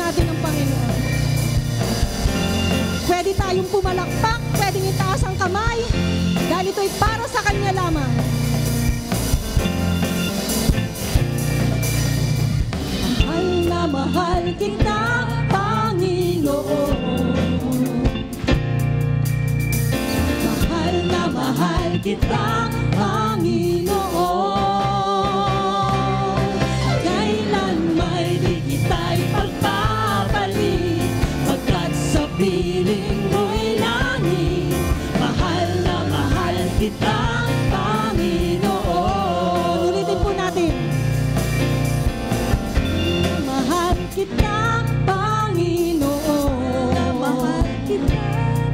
natin ang Panginoon. Pwede tayong pumalakpak, pwedeng itaas ang kamay, dahil ito'y para sa Kanya lamang. Mahal na mahal kita, Panginoon. Mahal na mahal kita, Panginoon. Kailan may di kita'y pagpapalit, pagkat sa piling mo'y langit. Mahal na mahal kita, Panginoon. Ulitin po natin. Mahal kita, Panginoon. Mahal kita,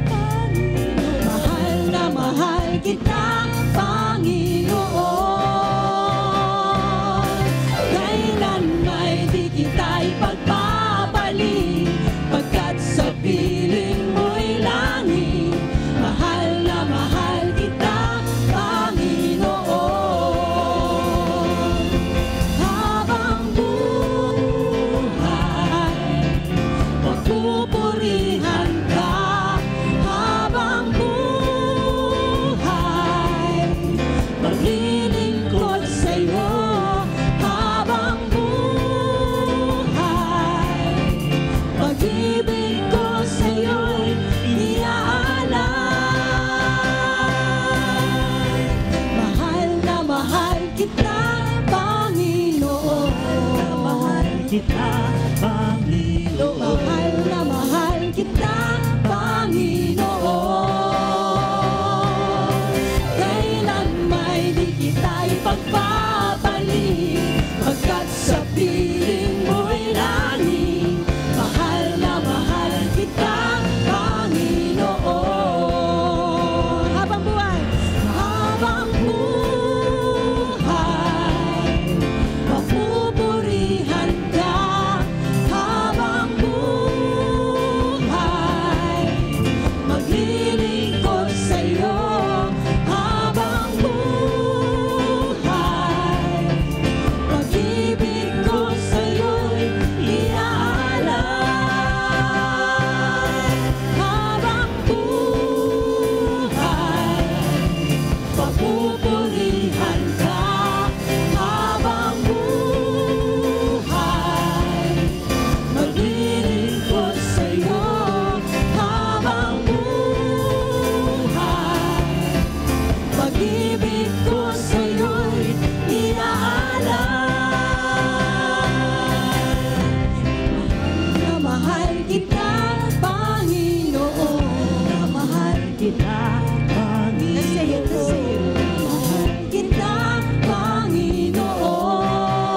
Panginoon. Mahal na mahal kita, Panginoon. Kailan may di kita'y pagpapalit, pagkat sa piling mo'y langit. Mahal na mahal kita, Panginoon. Habang buhay, pagpupurihan ka. Habang buhay, maglilingkod sa'yo. Habang buhay, pag-ibig ko sa'yo'y iaalay. Mahal na mahal kita, Panginoon. Mahal kita, Panginoon. Mahal na mahal kita, Panginoon. Kailan may di kita'y pagpapalit, pagkat sa piling mo'y langit. Mahal na mahal kita, Panginoon. Habang buhay, habang buhay, mapupurihan ka. Habang buhay, maglilingkod sa'yo. Habang buhay, pag-ibig ko sa'yo'y iaalay. Habang buhay, papupurihan ka. Habang buhay, maglilingkod sa'yo. Habang buhay, pag-ibig ko sa'yo'y iaalay. Na mahal kita, Panginoon. Na mahal kita, Panginoon. Mahal kita,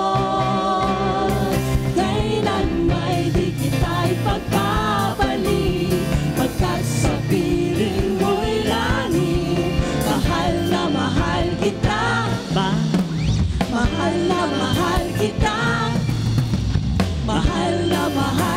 Panginoon. Kailan may di kita'y pagpapalit, pagkat sa piling mo'y langit. Mahal na mahal kita, mahal na mahal kita, mahal na mahal